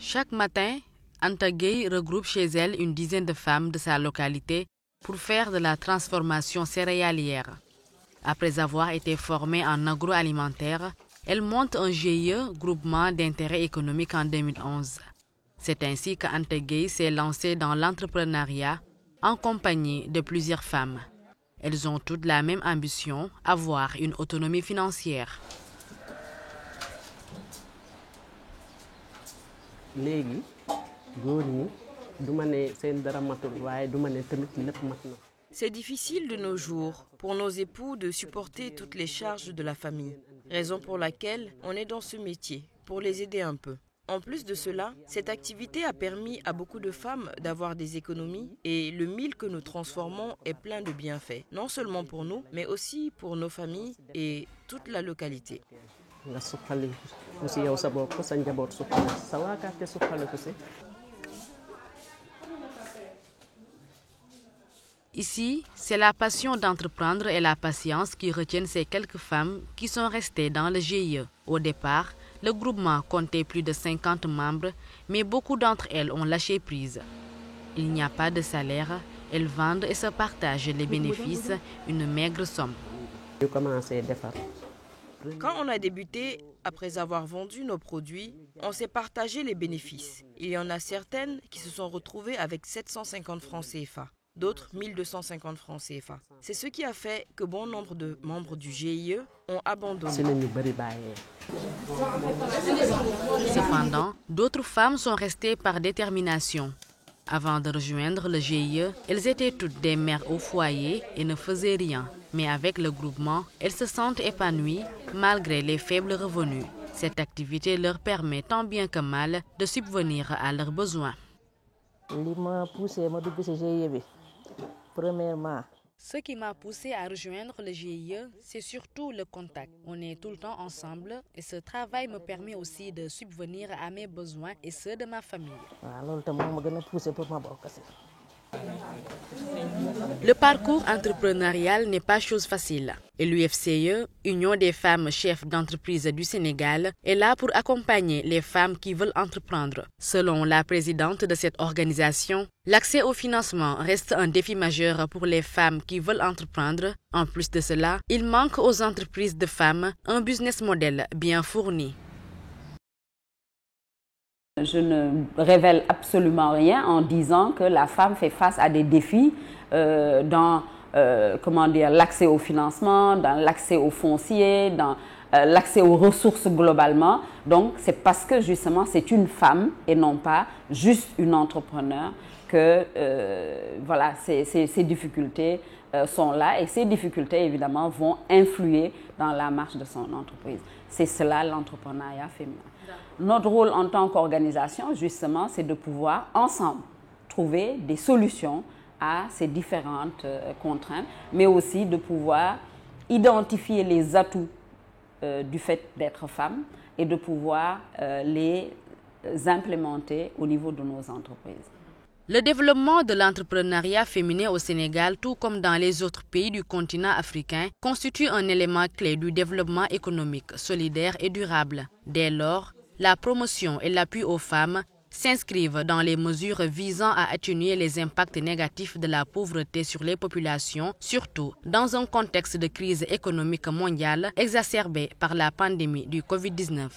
Chaque matin, Anta Gueye regroupe chez elle une dizaine de femmes de sa localité pour faire de la transformation céréalière. Après avoir été formée en agroalimentaire, elle monte un GIE, groupement d'intérêt économique, en 2011. C'est ainsi qu'Anta Gueye s'est lancée dans l'entrepreneuriat en compagnie de plusieurs femmes. Elles ont toutes la même ambition, avoir une autonomie financière. C'est difficile de nos jours pour nos époux de supporter toutes les charges de la famille, raison pour laquelle on est dans ce métier, pour les aider un peu. En plus de cela, cette activité a permis à beaucoup de femmes d'avoir des économies et le mil que nous transformons est plein de bienfaits, non seulement pour nous, mais aussi pour nos familles et toute la localité. Ici, c'est la passion d'entreprendre et la patience qui retiennent ces quelques femmes qui sont restées dans le GIE. Au départ, le groupement comptait plus de 50 membres, mais beaucoup d'entre elles ont lâché prise. Il n'y a pas de salaire, elles vendent et se partagent les bénéfices, une maigre somme. Quand on a débuté, après avoir vendu nos produits, on s'est partagé les bénéfices. Il y en a certaines qui se sont retrouvées avec 750 francs CFA. D'autres 1250 francs CFA. C'est ce qui a fait que bon nombre de membres du GIE ont abandonné. Cependant, d'autres femmes sont restées par détermination. Avant de rejoindre le GIE, elles étaient toutes des mères au foyer et ne faisaient rien. Mais avec le groupement, elles se sentent épanouies malgré les faibles revenus. Cette activité leur permet tant bien que mal de subvenir à leurs besoins. Ce qui m'a poussé à rejoindre le GIE, c'est surtout le contact. On est tout le temps ensemble et ce travail me permet aussi de subvenir à mes besoins et ceux de ma famille. Le parcours entrepreneurial n'est pas chose facile. Et l'UFCE, Union des femmes chefs d'entreprise du Sénégal, est là pour accompagner les femmes qui veulent entreprendre. Selon la présidente de cette organisation, l'accès au financement reste un défi majeur pour les femmes qui veulent entreprendre. En plus de cela, il manque aux entreprises de femmes un business model bien fourni. Je ne révèle absolument rien en disant que la femme fait face à des défis dans l'accès au financement, dans l'accès au foncier, dans l'accès aux ressources globalement. Donc c'est parce que justement c'est une femme et non pas juste une entrepreneur que ces difficultés sont là, et ces difficultés évidemment vont influer dans la marche de son entreprise. C'est cela l'entrepreneuriat féminin. Notre rôle en tant qu'organisation, justement, c'est de pouvoir ensemble trouver des solutions à ces différentes contraintes, mais aussi de pouvoir identifier les atouts du fait d'être femme et de pouvoir les implémenter au niveau de nos entreprises. Le développement de l'entrepreneuriat féminin au Sénégal, tout comme dans les autres pays du continent africain, constitue un élément clé du développement économique, solidaire et durable. Dès lors, la promotion et l'appui aux femmes s'inscrivent dans les mesures visant à atténuer les impacts négatifs de la pauvreté sur les populations, surtout dans un contexte de crise économique mondiale exacerbée par la pandémie du Covid-19.